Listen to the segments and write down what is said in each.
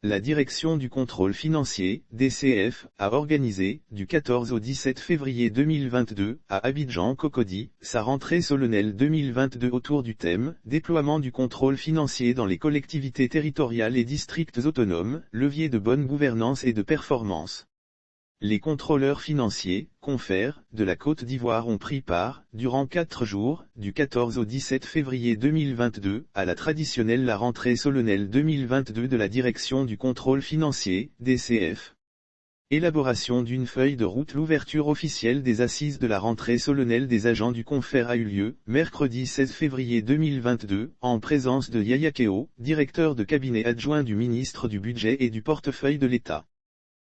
La Direction du contrôle financier, DCF, a organisé, du 14 au 17 février 2022, à Abidjan-Cocody, sa rentrée solennelle 2022 autour du thème « Déploiement du contrôle financier dans les collectivités territoriales et districts autonomes, levier de bonne gouvernance et de performance ». Les contrôleurs financiers, confrères, de la Côte d'Ivoire ont pris part, durant 4 jours, du 14 au 17 février 2022, à la traditionnelle la rentrée solennelle 2022 de la Direction du contrôle financier, DCF. Élaboration d'une feuille de route. L'ouverture officielle des assises de la rentrée solennelle des agents du confrère a eu lieu, mercredi 16 février 2022, en présence de Yaya Keo, directeur de cabinet adjoint du ministre du Budget et du portefeuille de l'État.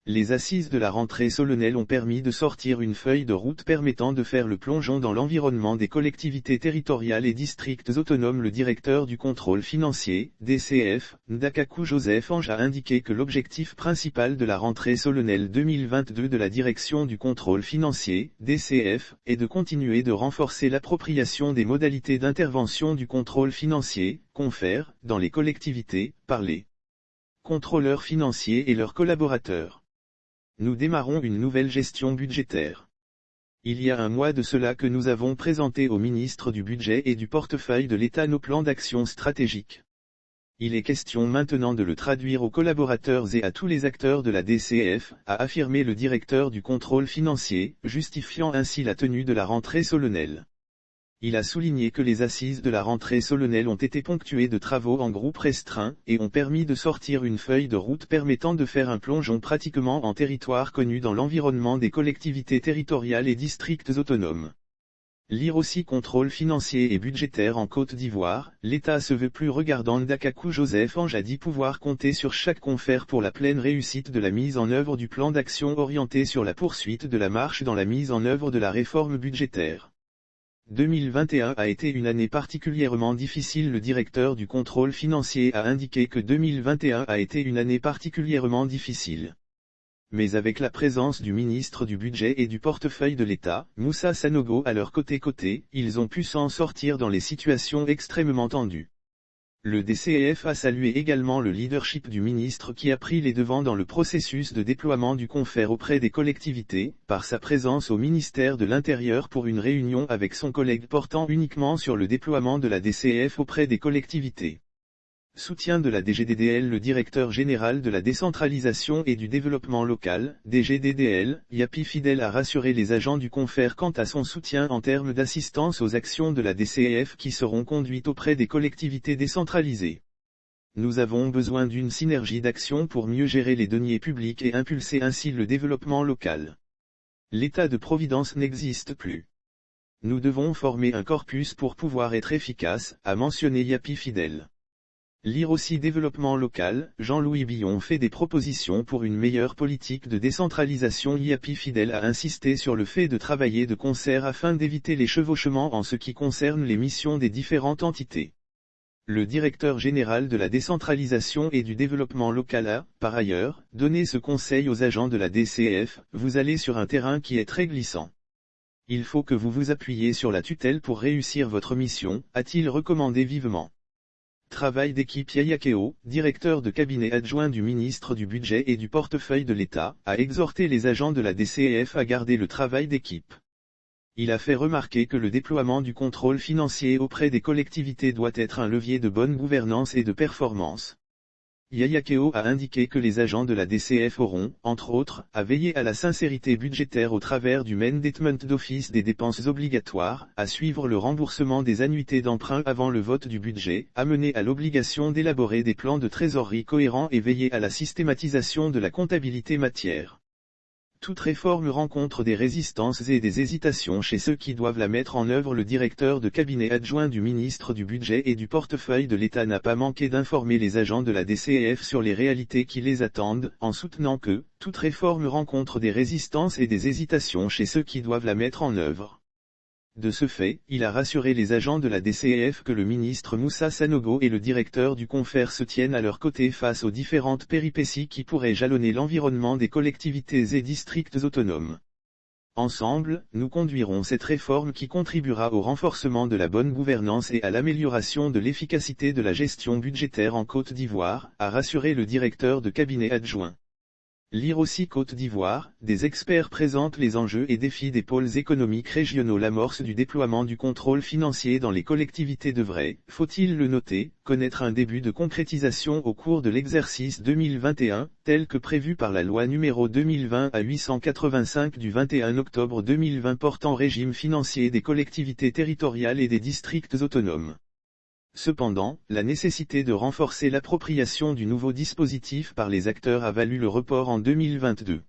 Les assises de la rentrée solennelle ont permis de sortir une feuille de route permettant de faire le plongeon dans l'environnement des collectivités territoriales et districts autonomes. Le directeur du contrôle financier, DCF, Ndakakou Joseph Ange a indiqué que l'objectif principal de la rentrée solennelle 2022 de la Direction du contrôle financier, DCF, est de continuer de renforcer l'appropriation des modalités d'intervention du contrôle financier, confrère, dans les collectivités, par les contrôleurs financiers et leurs collaborateurs. Nous démarrons une nouvelle gestion budgétaire. Il y a un mois de cela que nous avons présenté au ministre du Budget et du portefeuille de l'État nos plans d'action stratégiques. Il est question maintenant de le traduire aux collaborateurs et à tous les acteurs de la DCF, a affirmé le directeur du contrôle financier, justifiant ainsi la tenue de la rentrée solennelle. Il a souligné que les assises de la rentrée solennelle ont été ponctuées de travaux en groupe restreint, et ont permis de sortir une feuille de route permettant de faire un plongeon pratiquement en territoire connu dans l'environnement des collectivités territoriales et districts autonomes. Lire aussi contrôle financier et budgétaire en Côte d'Ivoire, l'État se veut plus regardant. Ndakakou Joseph Ange a dit pouvoir compter sur chaque confrère pour la pleine réussite de la mise en œuvre du plan d'action orienté sur la poursuite de la marche dans la mise en œuvre de la réforme budgétaire. 2021 a été une année particulièrement difficile. Le directeur du contrôle financier a indiqué que 2021 a été une année particulièrement difficile. Mais avec la présence du ministre du Budget et du portefeuille de l'État, Moussa Sanogo à leur côté, ils ont pu s'en sortir dans les situations extrêmement tendues. Le DCF a salué également le leadership du ministre qui a pris les devants dans le processus de déploiement du confrère auprès des collectivités, par sa présence au ministère de l'Intérieur pour une réunion avec son collègue portant uniquement sur le déploiement de la DCF auprès des collectivités. Soutien de la DGDDL. Le directeur général de la décentralisation et du développement local, DGDDL, Yapi Fidel a rassuré les agents du confrère quant à son soutien en termes d'assistance aux actions de la DCF qui seront conduites auprès des collectivités décentralisées. Nous avons besoin d'une synergie d'action pour mieux gérer les deniers publics et impulser ainsi le développement local. L'état de providence n'existe plus. Nous devons former un corpus pour pouvoir être efficace, a mentionné Yapi Fidel. Lire aussi développement local, Jean-Louis Billon fait des propositions pour une meilleure politique de décentralisation. Yapi Fidel a insisté sur le fait de travailler de concert afin d'éviter les chevauchements en ce qui concerne les missions des différentes entités. Le directeur général de la décentralisation et du développement local a, par ailleurs, donné ce conseil aux agents de la DCF, vous allez sur un terrain qui est très glissant. Il faut que vous vous appuyiez sur la tutelle pour réussir votre mission, a-t-il recommandé vivement. Travail d'équipe. Yaya Keo, directeur de cabinet adjoint du ministre du Budget et du portefeuille de l'État, a exhorté les agents de la DCF à garder le travail d'équipe. Il a fait remarquer que le déploiement du contrôle financier auprès des collectivités doit être un levier de bonne gouvernance et de performance. Yaya Keo a indiqué que les agents de la DCF auront, entre autres, à veiller à la sincérité budgétaire au travers du mandatement d'office des dépenses obligatoires, à suivre le remboursement des annuités d'emprunt avant le vote du budget, à mener à l'obligation d'élaborer des plans de trésorerie cohérents et veiller à la systématisation de la comptabilité matière. Toute réforme rencontre des résistances et des hésitations chez ceux qui doivent la mettre en œuvre. Le directeur de cabinet adjoint du ministre du Budget et du portefeuille de l'État n'a pas manqué d'informer les agents de la DCF sur les réalités qui les attendent, en soutenant que toute réforme rencontre des résistances et des hésitations chez ceux qui doivent la mettre en œuvre. De ce fait, il a rassuré les agents de la DCF que le ministre Moussa Sanogo et le directeur du confrère se tiennent à leur côté face aux différentes péripéties qui pourraient jalonner l'environnement des collectivités et districts autonomes. Ensemble, nous conduirons cette réforme qui contribuera au renforcement de la bonne gouvernance et à l'amélioration de l'efficacité de la gestion budgétaire en Côte d'Ivoire, a rassuré le directeur de cabinet adjoint. Lire aussi Côte d'Ivoire, des experts présentent les enjeux et défis des pôles économiques régionaux. L'amorce du déploiement du contrôle financier dans les collectivités devrait, faut-il le noter, connaître un début de concrétisation au cours de l'exercice 2021, tel que prévu par la loi numéro 2020-885 du 21 octobre 2020 portant régime financier des collectivités territoriales et des districts autonomes. Cependant, la nécessité de renforcer l'appropriation du nouveau dispositif par les acteurs a valu le report en 2022.